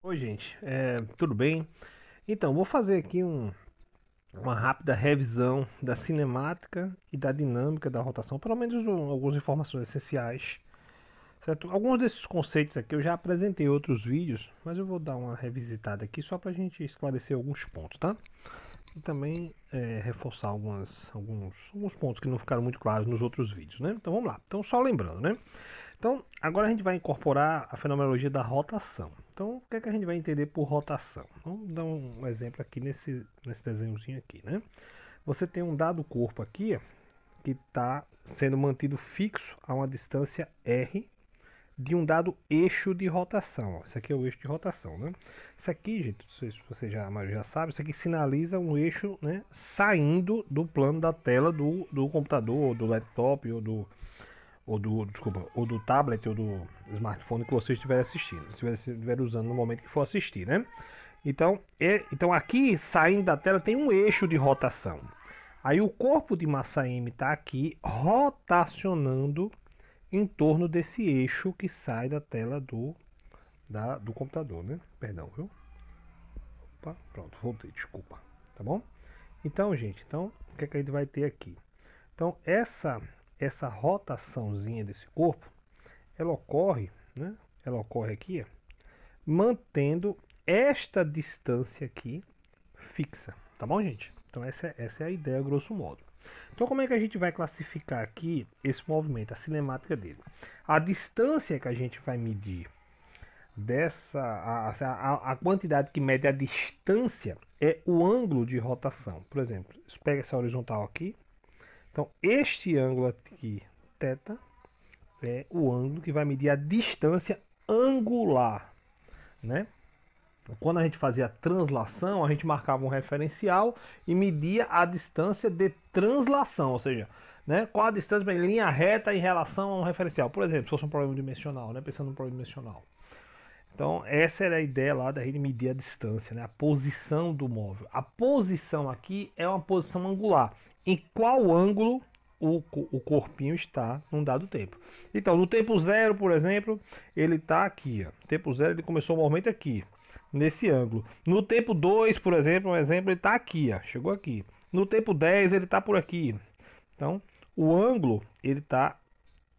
Oi, gente, tudo bem? Então, vou fazer aqui uma rápida revisão da cinemática e da dinâmica da rotação, pelo menos algumas informações essenciais, certo? Alguns desses conceitos aqui eu já apresentei em outros vídeos, mas eu vou dar uma revisitada aqui só para a gente esclarecer alguns pontos, tá? E também reforçar alguns pontos que não ficaram muito claros nos outros vídeos, né? Então vamos lá. Então, só lembrando, né? Então, agora a gente vai incorporar a fenomenologia da rotação. Então, o que é que a gente vai entender por rotação? Vamos dar um exemplo aqui nesse desenhozinho aqui, né? Você tem um dado corpo aqui, ó, que está sendo mantido fixo a uma distância r de um dado eixo de rotação. Ó. Esse aqui é o eixo de rotação, né? Isso aqui, gente, não sei se você já sabe, isso aqui sinaliza um eixo, né, saindo do plano da tela do computador, ou do laptop, ou do tablet ou do smartphone que você estiver assistindo, estiver usando no momento que for assistir, né? Então aqui saindo da tela tem um eixo de rotação. Aí o corpo de massa M está aqui rotacionando em torno desse eixo que sai da tela do computador, né? Perdão, viu? Opa, pronto, voltei, desculpa. Tá bom? Então, gente, o que é que a gente vai ter aqui? Então, essa rotaçãozinha desse corpo, ela ocorre, né? Ela ocorre aqui, ó, mantendo esta distância aqui fixa, tá bom, gente? Então essa é a ideia, grosso modo. Então como é que a gente vai classificar aqui esse movimento, a cinemática dele? A distância que a gente vai medir a quantidade que mede a distância é o ângulo de rotação. Por exemplo, pega essa horizontal aqui. Então este ângulo aqui, θ, é o ângulo que vai medir a distância angular, né? Quando a gente fazia a translação, a gente marcava um referencial e media a distância de translação, ou seja, né, qual a distância em linha reta em relação a um referencial. Por exemplo, se fosse um problema dimensional, né, pensando num problema dimensional. Então, essa era a ideia lá da gente medir a distância, né, a posição do móvel. A posição aqui é uma posição angular. Em qual ângulo o corpinho está num dado tempo. Então, no tempo zero, por exemplo, ele está aqui. Ó. No tempo zero, ele começou o movimento aqui, nesse ângulo. No tempo 2, por exemplo, ele está aqui. Ó. Chegou aqui. No tempo 10, ele está por aqui. Então, o ângulo ele está,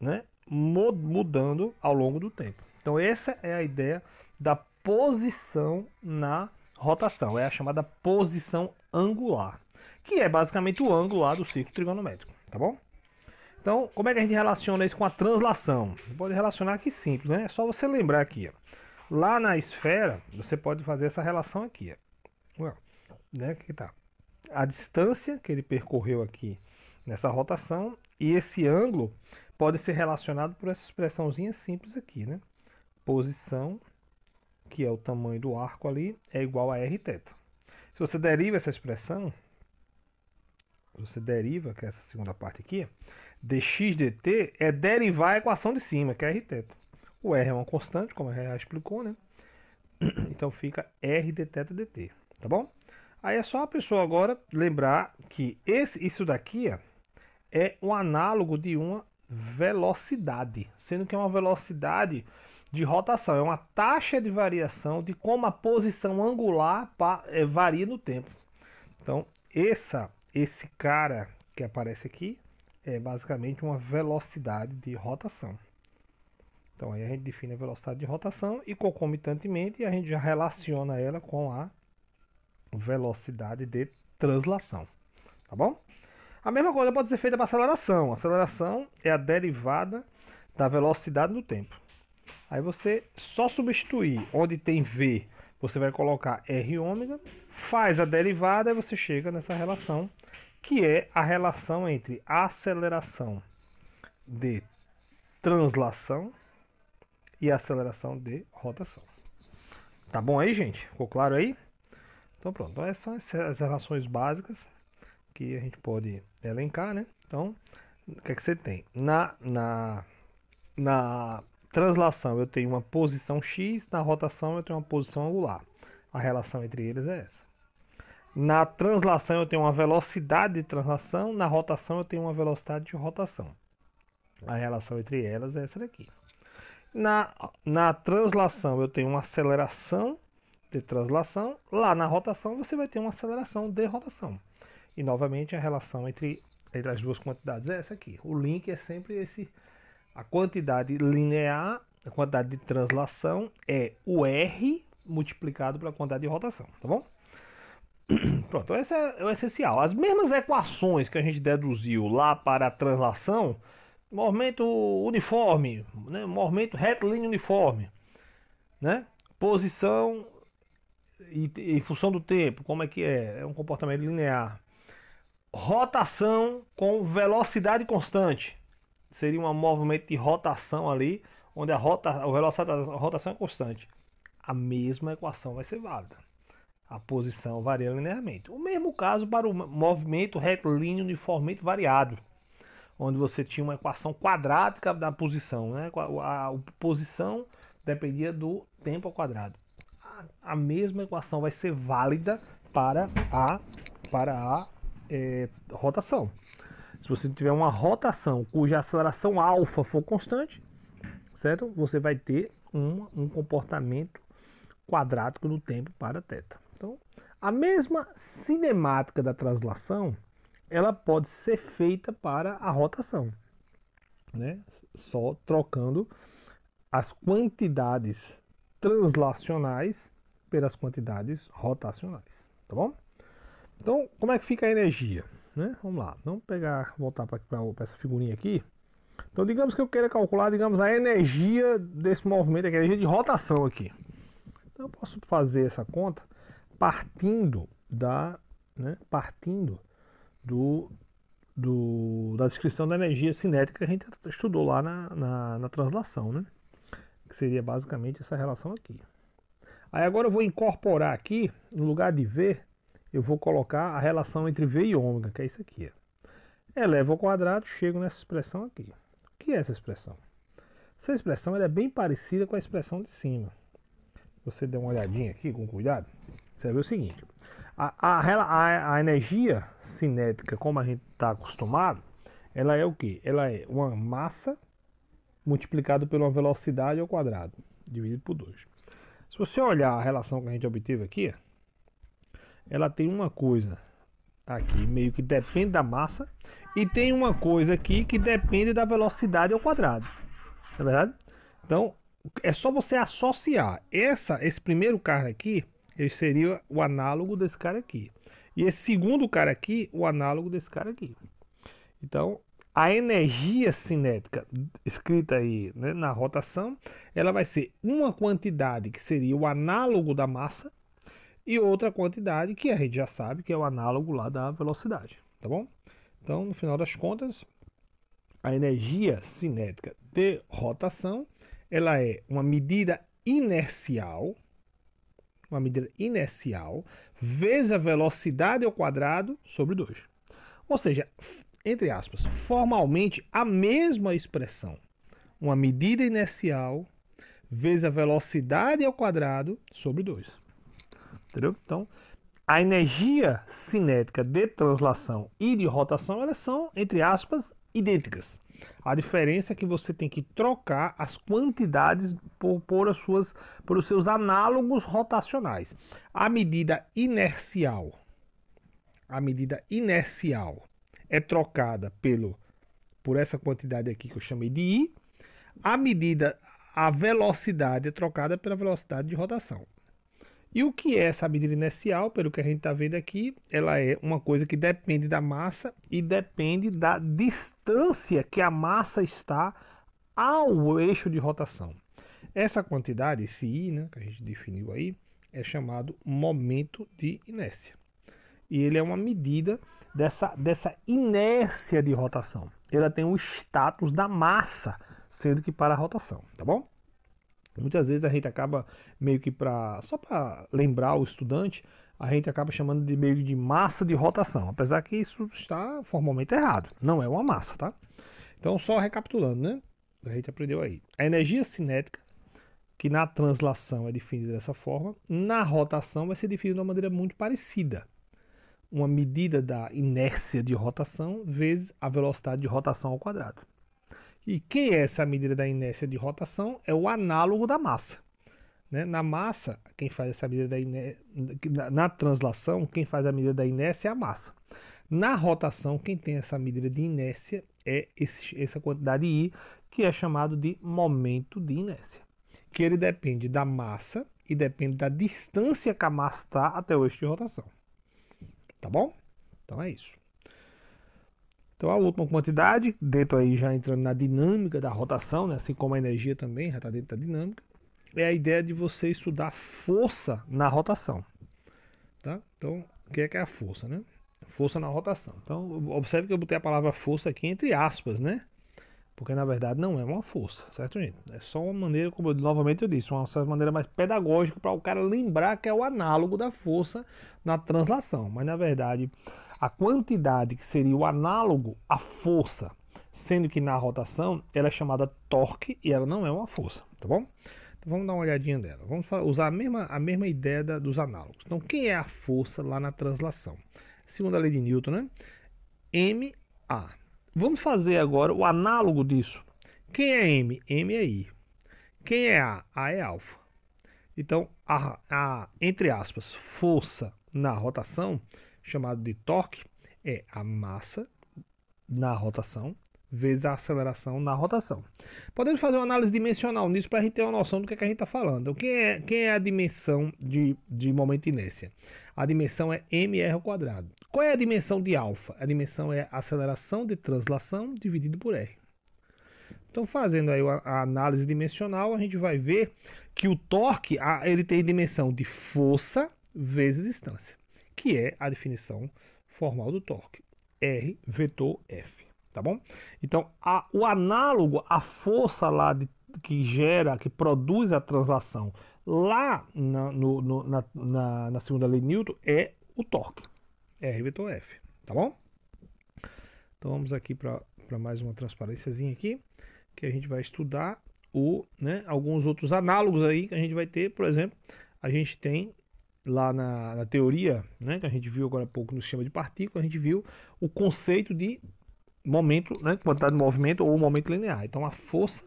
né, mudando ao longo do tempo. Então, essa é a ideia da posição na rotação. É a chamada posição angular, que é basicamente o ângulo lá do círculo trigonométrico. Tá bom? Então, como é que a gente relaciona isso com a translação? Você pode relacionar aqui simples, né? É só você lembrar aqui, ó. Lá na esfera, você pode fazer essa relação aqui, ó. Né? Que tá a distância que ele percorreu aqui nessa rotação e esse ângulo pode ser relacionado por essa expressãozinha simples aqui, né? Posição, que é o tamanho do arco ali, é igual a rθ. Se você deriva essa expressão, você deriva, que é essa segunda parte aqui, dx dt é derivar a equação de cima, que é rθ. O r é uma constante, como a gente já explicou, né? Então fica r dθ dt, tá bom? Aí é só a pessoa agora lembrar que isso daqui ó, é um análogo de uma velocidade, sendo que é uma velocidade de rotação, é uma taxa de variação de como a posição angular varia no tempo. Então, esse cara que aparece aqui é basicamente uma velocidade de rotação. Então, aí a gente define a velocidade de rotação e concomitantemente a gente já relaciona ela com a velocidade de translação. Tá bom? A mesma coisa pode ser feita para aceleração. A aceleração é a derivada da velocidade no tempo. Aí você só substituir onde tem v, você vai colocar r ômega, faz a derivada e você chega nessa relação, que é a relação entre a aceleração de translação e a aceleração de rotação. Tá bom aí, gente? Ficou claro aí? Então pronto, então essas são as relações básicas que a gente pode elencar, né? Então, o que é que você tem? Na translação eu tenho uma posição x, na rotação eu tenho uma posição angular. A relação entre eles é essa. Na translação eu tenho uma velocidade de translação, na rotação eu tenho uma velocidade de rotação. A relação entre elas é essa daqui. Na translação eu tenho uma aceleração de translação, lá na rotação você vai ter uma aceleração de rotação. E novamente a relação entre as duas quantidades é essa aqui. O link é sempre esse, a quantidade linear, a quantidade de translação é o R multiplicado pela quantidade de rotação, tá bom? Pronto, esse é o essencial. As mesmas equações que a gente deduziu lá para a translação, movimento uniforme, né? Movimento retilíneo uniforme, né? Posição e função do tempo, como é que é? É um comportamento linear. Rotação com velocidade constante. Seria um movimento de rotação ali, onde a velocidade da rotação é constante. A mesma equação vai ser válida. A posição varia linearmente. O mesmo caso para o movimento retilíneo uniformemente variado, onde você tinha uma equação quadrática da posição, né? A posição dependia do tempo ao quadrado. A mesma equação vai ser válida para a rotação. Se você tiver uma rotação cuja aceleração alfa for constante, certo? Você vai ter um comportamento quadrático no tempo para θ. Então, a mesma cinemática da translação, ela pode ser feita para a rotação, né? Só trocando as quantidades translacionais pelas quantidades rotacionais, tá bom? Então, como é que fica a energia? Né? Vamos lá, vamos voltar para essa figurinha aqui. Então, digamos que eu queira calcular, digamos, a energia desse movimento aqui, a energia de rotação aqui. Então, eu posso fazer essa conta partindo da descrição da energia cinética que a gente estudou lá na translação, né? Que seria basicamente essa relação aqui. Aí agora eu vou incorporar aqui, no lugar de V, eu vou colocar a relação entre V e ômega, que é isso aqui. Eleva ao quadrado, chego nessa expressão aqui. O que é essa expressão? Essa expressão ela é bem parecida com a expressão de cima. Você der uma olhadinha aqui com cuidado, você vai ver o seguinte. A energia cinética, como a gente está acostumado, ela é o quê? Ela é uma massa multiplicado por uma velocidade ao quadrado, dividido por 2. Se você olhar a relação que a gente obteve aqui, ela tem uma coisa aqui meio que depende da massa e tem uma coisa aqui que depende da velocidade ao quadrado. Não é verdade? Então, é só você associar esse primeiro cara aqui, ele seria o análogo desse cara aqui. E esse segundo cara aqui, o análogo desse cara aqui. Então, a energia cinética escrita aí, né, na rotação, ela vai ser uma quantidade que seria o análogo da massa e outra quantidade que a gente já sabe que é o análogo lá da velocidade, tá bom? Então, no final das contas, a energia cinética de rotação, ela é uma medida inercial, vezes a velocidade ao quadrado sobre 2. Ou seja, entre aspas, formalmente a mesma expressão. Uma medida inercial vezes a velocidade ao quadrado sobre 2. Entendeu? Então, a energia cinética de translação e de rotação, elas são, entre aspas, idênticas. A diferença é que você tem que trocar as quantidades por os seus análogos rotacionais. A medida inercial é trocada por essa quantidade aqui que eu chamei de I. A velocidade é trocada pela velocidade de rotação. E o que é essa medida inercial? Pelo que a gente está vendo aqui, ela é uma coisa que depende da massa e depende da distância que a massa está ao eixo de rotação. Essa quantidade, esse I, né, que a gente definiu aí, é chamado momento de inércia. E ele é uma medida dessa inércia de rotação. Ela tem o status da massa, sendo que para a rotação, tá bom? Muitas vezes a gente acaba meio que só para lembrar o estudante, a gente acaba chamando de meio de massa de rotação, apesar que isso está formalmente errado, não é uma massa, tá? Então só recapitulando, né? A gente aprendeu aí. A energia cinética, que na translação é definida dessa forma, na rotação vai ser definida de uma maneira muito parecida. Uma medida da inércia de rotação vezes a velocidade de rotação ao quadrado. E quem é essa medida da inércia de rotação? É o análogo da massa. né? Na massa, quem faz essa medida da inércia, na translação, quem faz a medida da inércia é a massa. Na rotação, quem tem essa medida de inércia é essa quantidade I, que é chamado de momento de inércia, que ele depende da massa e depende da distância que a massa está até o eixo de rotação. Tá bom? Então é isso. Então a última quantidade, dentro aí já entrando na dinâmica da rotação, né, assim como a energia também já está dentro da dinâmica, é a ideia de você estudar força na rotação. Tá? Então, o que é a força, né? Força na rotação. Então, observe que eu botei a palavra força aqui entre aspas, né? Porque na verdade não é uma força, certo, gente? É só uma maneira, como novamente eu disse, uma maneira mais pedagógica para o cara lembrar que é o análogo da força na translação. Mas na verdade, a quantidade que seria o análogo à força, sendo que na rotação ela é chamada torque e ela não é uma força, tá bom? Então vamos dar uma olhadinha dela. Vamos usar a mesma ideia dos análogos. Então, quem é a força lá na translação? Segundo a lei de Newton, né? MA. Vamos fazer agora o análogo disso. Quem é M? M é I. Quem é A? A é alfa. Então, entre aspas, força na rotação, chamado de torque, é a massa na rotação vezes a aceleração na rotação. Podemos fazer uma análise dimensional nisso para a gente ter uma noção do que a gente está falando. Então, quem é a dimensão de momento de inércia? A dimensão é mr ao quadrado. Qual é a dimensão de alfa? A dimensão é a aceleração de translação dividido por r. Então, fazendo aí a análise dimensional, a gente vai ver que o torque ele tem dimensão de força vezes distância, que é a definição formal do torque. R vetor F. Tá bom? Então, o análogo à força que produz a translação lá na segunda lei de Newton é o torque, R vetor F, tá bom? Então vamos aqui para mais uma transparênciazinha aqui, que a gente vai estudar alguns outros análogos aí que a gente vai ter. Por exemplo, a gente tem lá na teoria, né, que a gente viu agora há pouco no sistema de partículas, a gente viu o conceito de momento, né, quantidade de movimento ou momento linear. Então a força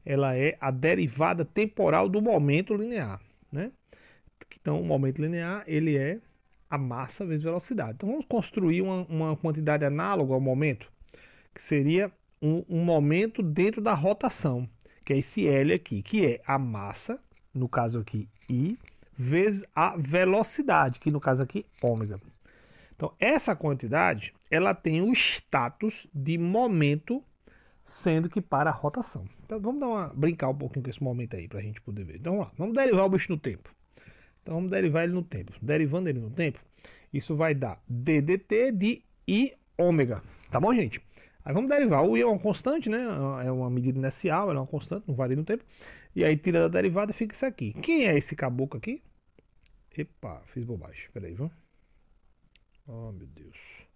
ela é a derivada temporal do momento linear, né? Então o momento linear ele é a massa vezes velocidade. Então vamos construir uma quantidade análoga ao momento, que seria um momento dentro da rotação, que é esse L aqui, que é a massa, no caso aqui I, vezes a velocidade, que no caso aqui ômega. Então, essa quantidade, ela tem o status de momento, sendo que para a rotação. Então, vamos brincar um pouquinho com esse momento aí, para a gente poder ver. Então, vamos lá, vamos derivar o bicho no tempo. Então, vamos derivar ele no tempo. Derivando ele no tempo, isso vai dar ddt de I ômega. Tá bom, gente? Aí vamos derivar. O I é uma constante, né? É uma medida inercial, ela é uma constante, não varia no tempo. E aí, tira da derivada, fica isso aqui. Quem é esse caboclo aqui? Epa, fiz bobagem. Peraí, vamos. Oh, meu Deus.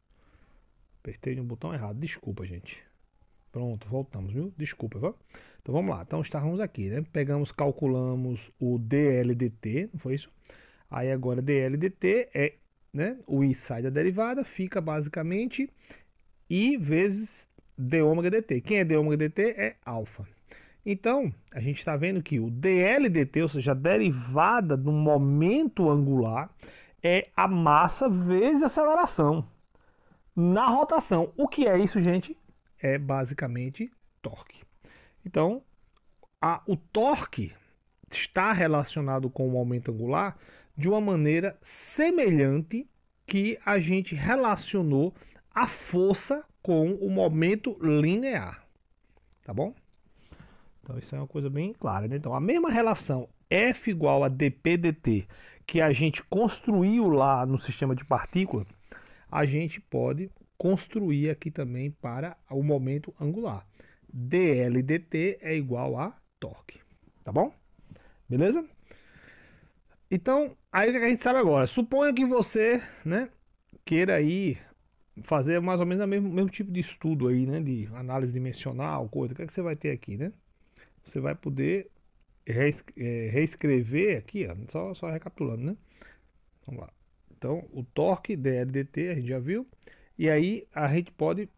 Apertei no botão errado. Desculpa, gente. Pronto, voltamos, viu? Desculpa, viu? Então vamos lá. Então estávamos aqui, né? Calculamos o dLdt, não foi isso? Aí agora dLdt é, né? O I sai da derivada, fica basicamente I vezes d ômega dt. Quem é d ômega dt é alfa. Então, a gente está vendo que o dLdt, ou seja, a derivada do momento angular, é a massa vezes a aceleração na rotação. O que é isso, gente? É basicamente torque. Então, o torque está relacionado com o momento angular de uma maneira semelhante que a gente relacionou a força com o momento linear. Tá bom? Então, isso é uma coisa bem clara, né? Então, a mesma relação F igual a dp dt que a gente construiu lá no sistema de partícula, a gente pode construir aqui também para o momento angular. dl dt é igual a torque. Tá bom? Beleza? Então, aí o que a gente sabe agora? Suponha que você, né, queira aí fazer mais ou menos o mesmo tipo de estudo aí, né, de análise dimensional, coisa. O que é que você vai ter aqui, né? Você vai poder reescrever aqui, ó, só recapitulando, né? Vamos lá. Então, o torque dl dt a gente já viu. E aí a gente pode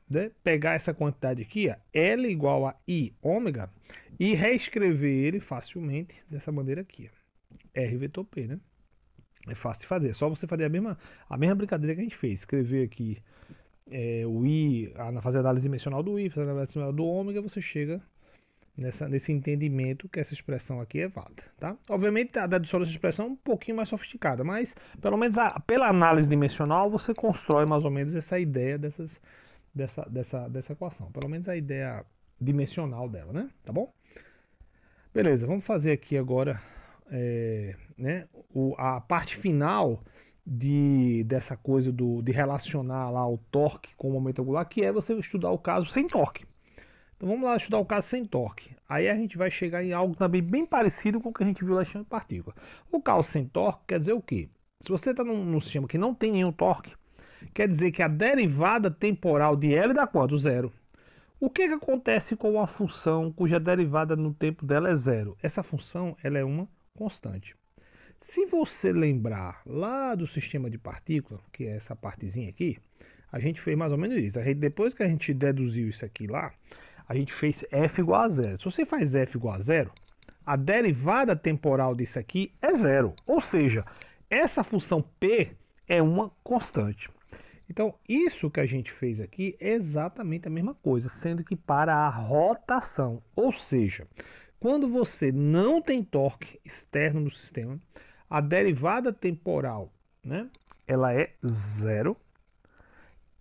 né, pegar essa quantidade aqui, ó, L igual a I ômega, e reescrever ele facilmente dessa maneira aqui, ó, R vetor P, né? É fácil de fazer, é só você fazer a mesma brincadeira que a gente fez, escrever aqui o I, fazer a análise dimensional do I, fazer a análise dimensional do ômega, você chega nesse entendimento que essa expressão aqui é válida, tá? Obviamente a dedução dessa expressão é um pouquinho mais sofisticada, mas pelo menos pela análise dimensional você constrói mais ou menos essa ideia dessa equação, pelo menos a ideia dimensional dela, né? Tá bom? Beleza, vamos fazer aqui agora né, a parte final dessa coisa de relacionar lá o torque com o momento angular, que é você estudar o caso sem torque. Então vamos lá estudar o caso sem torque. Aí a gente vai chegar em algo também bem parecido com o que a gente viu lá em partícula. O caso sem torque quer dizer o quê? Se você está num sistema que não tem nenhum torque, quer dizer que a derivada temporal de L dá quanto? Zero. O que acontece com uma função cuja derivada no tempo dela é zero? Essa função ela é uma constante. Se você lembrar lá do sistema de partícula, que é essa partezinha aqui, a gente fez mais ou menos isso. Depois que a gente deduziu isso aqui lá, a gente fez f igual a zero. Se você faz f igual a zero, a derivada temporal disso aqui é zero. Ou seja, essa função p é uma constante. Então, isso que a gente fez aqui é exatamente a mesma coisa, sendo que para a rotação. Ou seja, quando você não tem torque externo no sistema, a derivada temporal, né, ela é zero.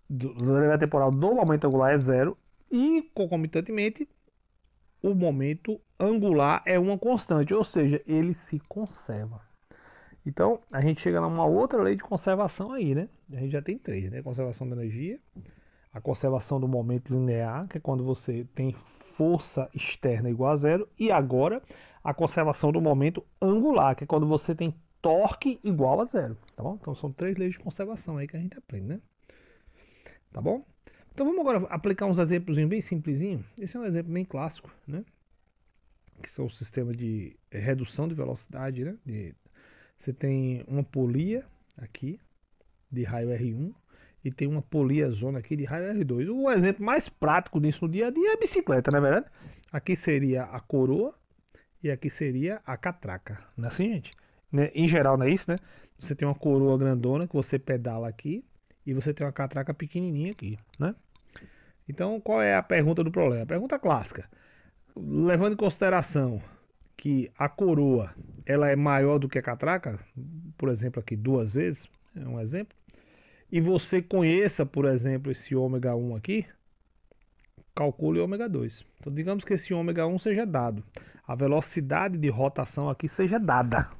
A derivada temporal do momento angular é zero. E, concomitantemente, o momento angular é uma constante, ou seja, ele se conserva. Então, a gente chega numa outra lei de conservação aí, né? A gente já tem três, né? Conservação da energia, a conservação do momento linear, que é quando você tem força externa igual a zero, e agora a conservação do momento angular, que é quando você tem torque igual a zero, tá bom? Então, são três leis de conservação aí que a gente aprende, né? Tá bom? Então vamos agora aplicar uns exemplos bem simplesinhos. Esse é um exemplo bem clássico, né? Que são o sistema de redução de velocidade, né? Você tem uma polia aqui de raio R1 e tem uma polia zona aqui de raio R2. O exemplo mais prático disso no dia a dia é a bicicleta, não é verdade? Aqui seria a coroa e aqui seria a catraca, não é assim, gente? Né? Em geral não é isso, né? Você tem uma coroa grandona que você pedala aqui e você tem uma catraca pequenininha aqui, né? Então, qual é a pergunta do problema? A pergunta clássica. Levando em consideração que a coroa ela é maior do que a catraca, por exemplo, aqui 2 vezes, é um exemplo, e você conheça, por exemplo, esse ômega 1 aqui, calcule ômega 2. Então, digamos que esse ômega 1 seja dado. A velocidade de rotação aqui seja dada.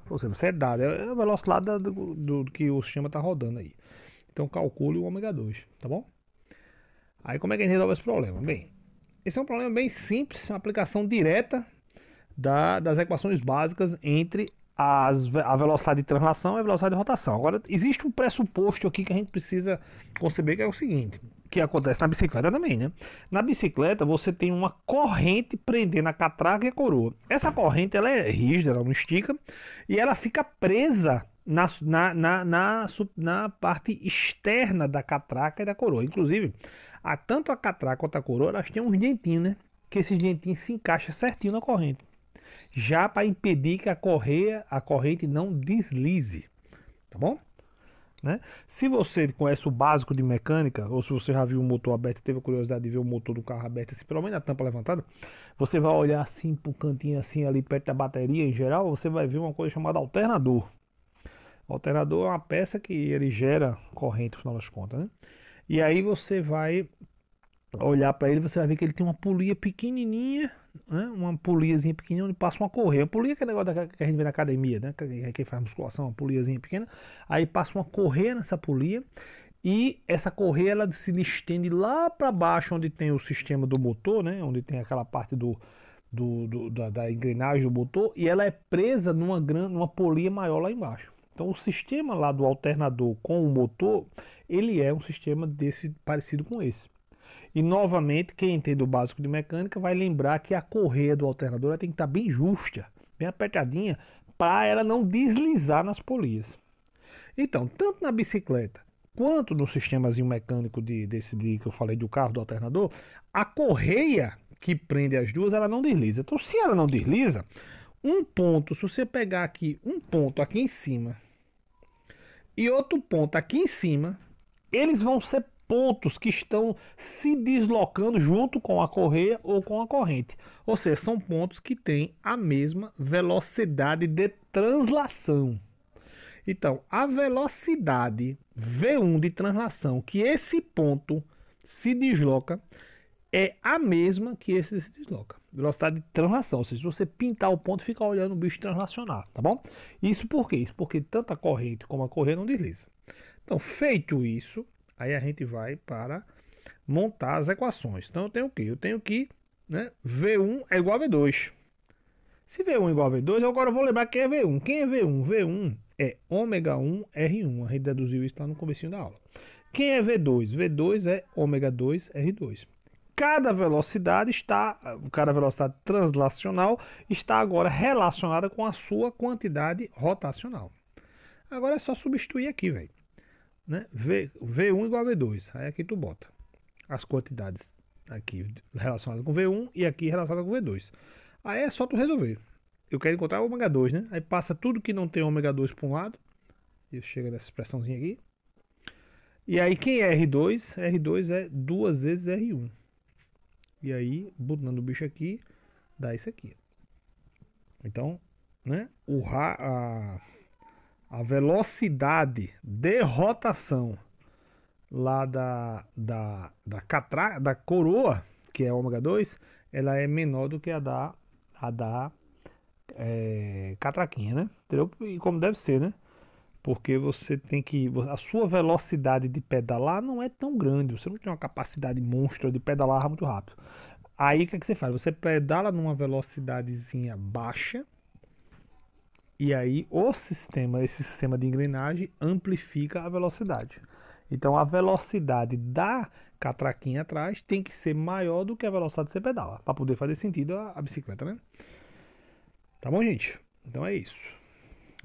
Ou seja, você é dado, é a velocidade do que o sistema está rodando aí. Então, calcule o ômega 2, tá bom? Aí como é que a gente resolve esse problema? Bem, esse é um problema bem simples, uma aplicação direta das equações básicas entre a velocidade de translação e a velocidade de rotação. Agora, existe um pressuposto aqui que a gente precisa conceber, que é o seguinte, que acontece na bicicleta também, né? Na bicicleta, você tem uma corrente prendendo a catraca e a coroa. Essa corrente, ela é rígida, ela não estica, e ela fica presa na parte externa da catraca e da coroa. Inclusive, tanto a catraca quanto a coroa, elas têm uns dentinhos, né? Que esses dentinhos se encaixam certinho na corrente. Já para impedir que a corrente não deslize. Tá bom? Né? Se você conhece o básico de mecânica, ou se você já viu o motor aberto e teve a curiosidade de ver o motor do carro aberto, assim, pelo menos a tampa levantada, você vai olhar assim para o cantinho, assim, ali perto da bateria em geral, você vai ver uma coisa chamada alternador. O alternador é uma peça que ele gera corrente, no final das contas, né? E aí você vai olhar para ele, você vai ver que ele tem uma polia pequenininha, né? Uma poliazinha pequenininha onde passa uma correia. A polia que é o negócio que a gente vê na academia, né? Quem faz musculação, uma poliazinha pequena. Aí passa uma correia nessa polia e essa correia ela se estende lá para baixo onde tem o sistema do motor, né? Onde tem aquela parte da engrenagem do motor, e ela é presa numa polia maior lá embaixo. Então o sistema lá do alternador com o motor, ele é um sistema parecido com esse. E novamente, quem entende o básico de mecânica vai lembrar que a correia do alternador tem que estar bem justa, bem apertadinha, para ela não deslizar nas polias. Então, tanto na bicicleta quanto no sistemazinho mecânico desse que eu falei do carro, do alternador, a correia que prende as duas, ela não desliza. Então, se ela não desliza, um ponto, se você pegar aqui um ponto aqui em cima e outro ponto aqui em cima, eles vão ser pontos que estão se deslocando junto com a correia ou com a corrente. Ou seja, são pontos que têm a mesma velocidade de translação. Então, a velocidade V1 de translação que esse ponto se desloca é a mesma que esse se desloca. Velocidade de translação, ou seja, se você pintar o ponto, fica olhando o bicho translacionar, tá bom? Isso por quê? Isso porque tanto a corrente como a correia não desliza. Então, feito isso, aí a gente vai para montar as equações. Então, eu tenho o quê? Eu tenho que, né, V1 é igual a V2. Se V1 é igual a V2, eu agora vou lembrar quem é V1. Quem é V1? V1 é ômega 1 R1. A gente deduziu isso lá no comecinho da aula. Quem é V2? V2 é ômega 2 R2. Cada velocidade translacional está agora relacionada com a sua quantidade rotacional. Agora é só substituir aqui, velho. Né? V1 igual a V2. Aí aqui tu bota as quantidades aqui relacionadas com V1 e aqui relacionadas com V2. Aí é só tu resolver. Eu quero encontrar o ômega 2, né? Aí passa tudo que não tem ômega 2 para um lado. E chega nessa expressãozinha aqui. E aí quem é R2? R2 é 2 vezes R1. E aí, botando o bicho aqui, dá isso aqui. Então, né? A velocidade de rotação lá da coroa, que é ômega 2, ela é menor do que a da catraquinha, né? Entendeu? E como deve ser, né? Porque você tem que. A sua velocidade de pedalar não é tão grande. Você não tem uma capacidade monstra de pedalar muito rápido. Aí o que você faz? Você pedala numa velocidadezinha baixa. E aí esse sistema de engrenagem amplifica a velocidade. Então a velocidade da catraquinha atrás tem que ser maior do que a velocidade que você pedala. Para poder fazer sentido a bicicleta, né? Tá bom, gente? Então é isso.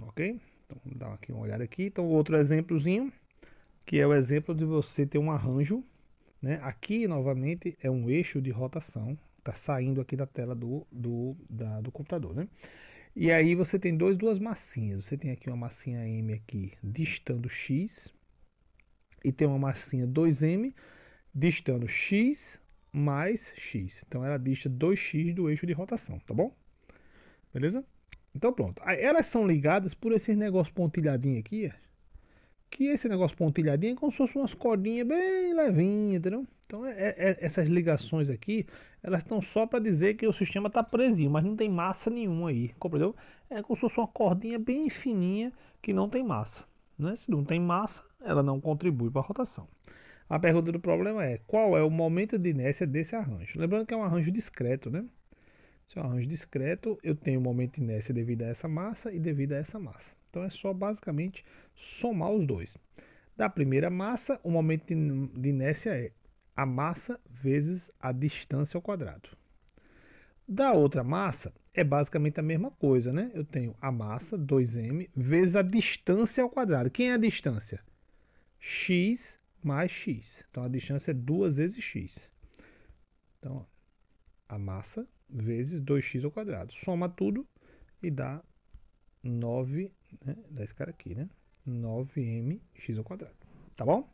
Ok? Então, vamos dar aqui uma olhada aqui. Então, outro exemplozinho, que é o exemplo de você ter um arranjo, né? Aqui, novamente, é um eixo de rotação. Está saindo aqui da tela do computador, né? E aí você tem duas massinhas. Você tem aqui uma massinha M aqui distando X. E tem uma massinha 2M distando X mais X. Então, ela dista 2x do eixo de rotação, tá bom? Beleza? Então pronto, elas são ligadas por esse negócio pontilhadinho aqui, que esse negócio pontilhadinho é como se fosse umas cordinhas bem levinhas, entendeu? Então essas ligações aqui, elas estão só para dizer que o sistema está presinho, mas não tem massa nenhuma aí, compreendeu? É como se fosse uma cordinha bem fininha que não tem massa, né? Se não tem massa, ela não contribui para a rotação. A pergunta do problema é, qual é o momento de inércia desse arranjo? Lembrando que é um arranjo discreto, né? Se é um arranjo discreto, eu tenho um momento de inércia devido a essa massa e devido a essa massa. Então é só basicamente somar os dois. Da primeira massa, o momento de inércia é a massa vezes a distância ao quadrado. Da outra massa, é basicamente a mesma coisa, né? Eu tenho a massa, 2m, vezes a distância ao quadrado. Quem é a distância? X mais x. Então a distância é 2 vezes x. Então, a massa vezes 2x ao quadrado. Soma tudo e dá 9, né? Dá esse cara aqui, né? 9mx ao quadrado. Tá bom?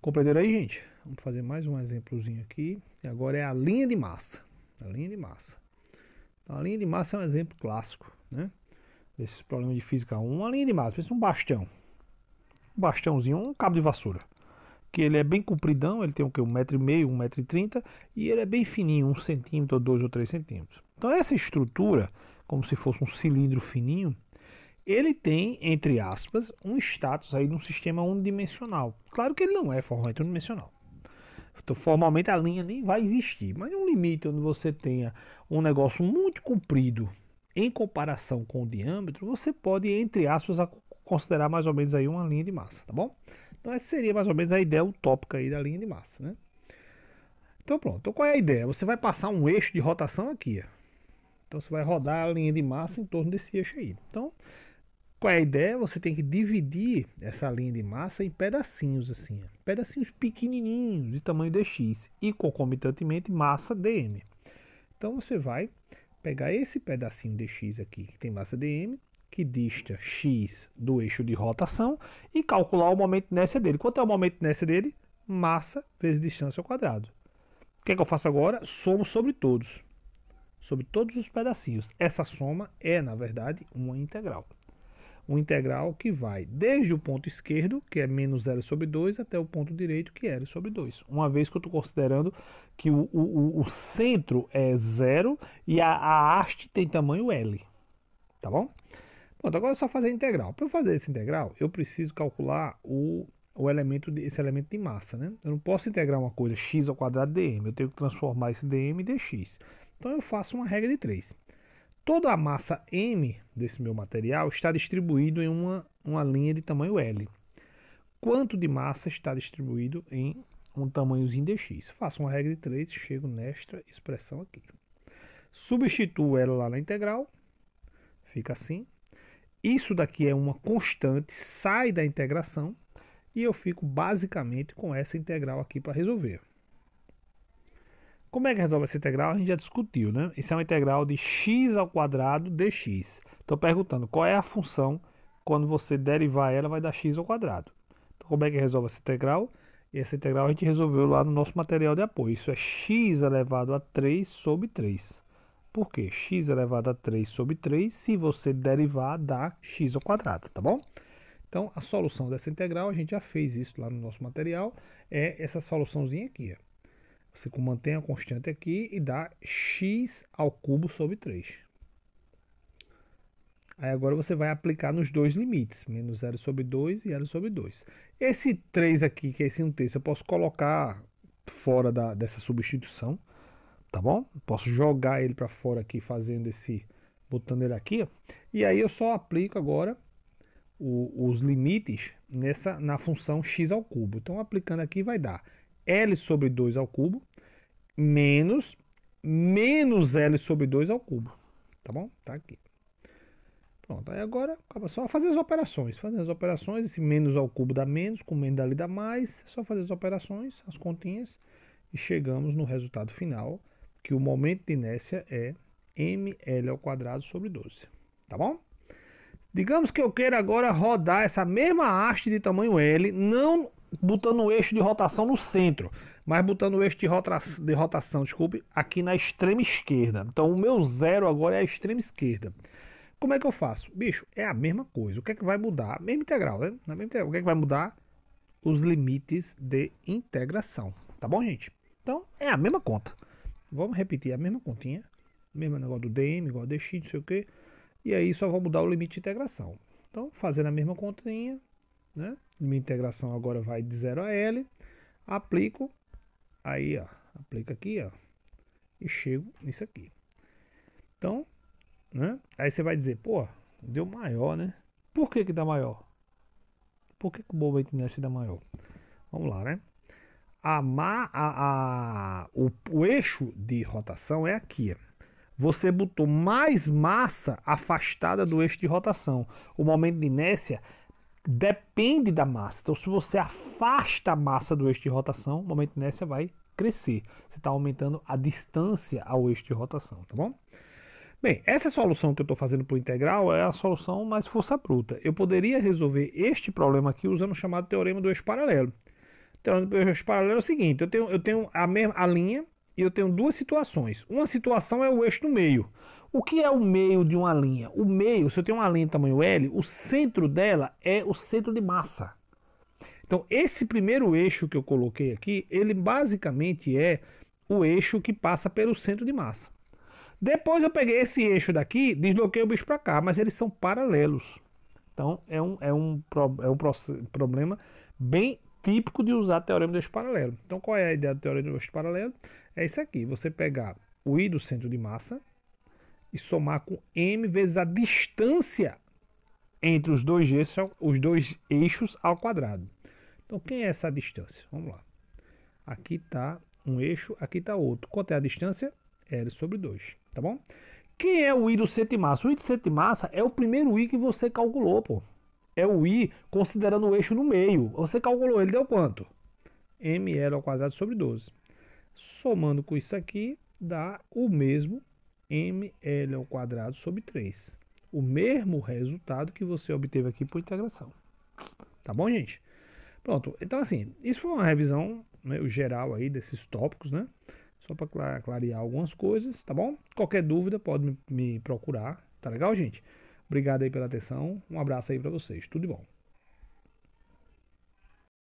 Compreenderam aí, gente? Vamos fazer mais um exemplozinho aqui. E agora é a linha de massa. A linha de massa. Então, a linha de massa é um exemplo clássico, né? Desses problemas de física 1. Uma linha de massa, pensa um bastão. Um bastãozinho, um cabo de vassoura. Que ele é bem compridão, ele tem o que? 1,5 m, 1,30 m, e ele é bem fininho, 1 centímetro, 2 ou 3 centímetros. Então essa estrutura, como se fosse um cilindro fininho, ele tem, entre aspas, um status aí num sistema unidimensional. Claro que ele não é formalmente unidimensional. Então formalmente a linha nem vai existir, mas é um limite onde você tenha um negócio muito comprido em comparação com o diâmetro, você pode, entre aspas, considerar mais ou menos aí uma linha de massa, tá bom? Então essa seria mais ou menos a ideia utópica aí da linha de massa, né? Então pronto, então qual é a ideia? Você vai passar um eixo de rotação aqui, ó. Então você vai rodar a linha de massa em torno desse eixo aí. Então Qual é a ideia? Você tem que dividir essa linha de massa em pedacinhos assim, ó. Pedacinhos pequenininhos de tamanho dx e concomitantemente massa dm. Então você vai pegar esse pedacinho dx aqui que tem massa dm, que dista x do eixo de rotação e calcular o momento de inércia dele. Quanto é o momento de inércia dele? Massa vezes distância ao quadrado. O que é que eu faço agora? Somo sobre todos os pedacinhos. Essa soma é, na verdade, uma integral. Uma integral que vai desde o ponto esquerdo, que é menos L sobre 2, até o ponto direito, que é L sobre 2. Uma vez que eu estou considerando que o centro é zero e a haste tem tamanho L. Tá bom? Pronto, agora é só fazer a integral. Para eu fazer essa integral, eu preciso calcular esse elemento de massa, né? Eu não posso integrar uma coisa x ao quadrado dm, eu tenho que transformar esse dm em dx. Então eu faço uma regra de 3. Toda a massa m desse meu material está distribuído em uma linha de tamanho L. Quanto de massa está distribuído em um tamanhozinho dx? Faço uma regra de 3 e chego nesta expressão aqui. Substituo ela lá na integral, fica assim. Isso daqui é uma constante, sai da integração e eu fico basicamente com essa integral aqui para resolver. Como é que resolve essa integral? A gente já discutiu, né? Isso é uma integral de x ao quadrado dx. Estou perguntando qual é a função quando você derivar ela vai dar x ao quadrado. Então, como é que resolve essa integral? E essa integral a gente resolveu lá no nosso material de apoio. Isso é x elevado a 3 sobre 3. Por quê? X elevado a 3 sobre 3, se você derivar, dá x ao quadrado, tá bom? Então, a solução dessa integral, a gente já fez isso lá no nosso material, é essa soluçãozinha aqui, ó. Você mantém a constante aqui e dá x ao cubo sobre 3. Aí agora você vai aplicar nos dois limites, menos L sobre 2 e L sobre 2. Esse 3 aqui, que é esse 1/3, eu posso colocar fora dessa substituição, tá bom? Posso jogar ele para fora aqui, botando ele aqui, ó. E aí eu só aplico agora os limites na função x ao cubo. Então aplicando aqui vai dar L sobre 2 ao cubo menos L sobre 2 ao cubo. Tá bom? Tá aqui. Pronto, aí agora acaba só fazer as operações. Fazendo as operações, esse menos ao cubo dá menos, com menos dali dá mais. É só fazer as operações, as continhas, e chegamos no resultado final, que o momento de inércia é ml ao quadrado sobre 12. Tá bom? Digamos que eu queira agora rodar essa mesma haste de tamanho L, não botando o eixo de rotação no centro, mas botando o eixo de rotação, desculpe, aqui na extrema esquerda. Então o meu zero agora é a extrema esquerda. Como é que eu faço? Bicho, é a mesma coisa. O que é que vai mudar? A mesma integral, né? O que é que vai mudar? Os limites de integração. Tá bom, gente? Então é a mesma conta. Vamos repetir a mesma continha. Mesmo negócio do dm igual a dx, não sei o que. E aí só vou mudar o limite de integração. Então, fazendo a mesma continha, né? Limite de integração agora vai de 0 a L. Aplico, aí ó, aplico aqui, ó, e chego nisso aqui. Então, né? Aí você vai dizer, pô, deu maior, né? Por que que dá maior? Por que que o momento de inércia dá maior? Vamos lá, né? O eixo de rotação é aqui, ó. Você botou mais massa afastada do eixo de rotação. O momento de inércia depende da massa. Então, se você afasta a massa do eixo de rotação, o momento de inércia vai crescer. Você está aumentando a distância ao eixo de rotação, tá bom? Bem, essa solução que eu estou fazendo por integral é a solução mais força bruta. Eu poderia resolver este problema aqui usando o chamado teorema do eixo paralelo. O teorema do eixo paralelo é o seguinte, eu tenho a linha, e eu tenho duas situações. Uma situação é o eixo do meio. O que é o meio de uma linha? O meio, se eu tenho uma linha de tamanho L, o centro dela é o centro de massa. Então, esse primeiro eixo que eu coloquei aqui, ele basicamente é o eixo que passa pelo centro de massa. Depois eu peguei esse eixo daqui, desloquei o bicho para cá, mas eles são paralelos. Então, é um problema bem típico de usar teorema do eixo paralelo. Então, qual é a ideia do teorema do eixo paralelo? É isso aqui, você pegar o I do centro de massa e somar com m vezes a distância entre os dois eixos ao quadrado. Então, quem é essa distância? Vamos lá. Aqui está um eixo, aqui está outro. Quanto é a distância? L sobre 2, tá bom? Quem é o I do centro de massa? O I do centro de massa é o primeiro I que você calculou, pô. É o I considerando o eixo no meio. Você calculou, ele deu quanto? ml ao quadrado sobre 12. Somando com isso aqui, dá o mesmo ml ao quadrado sobre 3. O mesmo resultado que você obteve aqui por integração. Tá bom, gente? Pronto. Então, assim, isso foi uma revisão, né, geral aí desses tópicos, né? Só para clarear algumas coisas, tá bom? Qualquer dúvida pode me procurar, tá legal, gente? Obrigado aí pela atenção. Um abraço aí para vocês. Tudo de bom.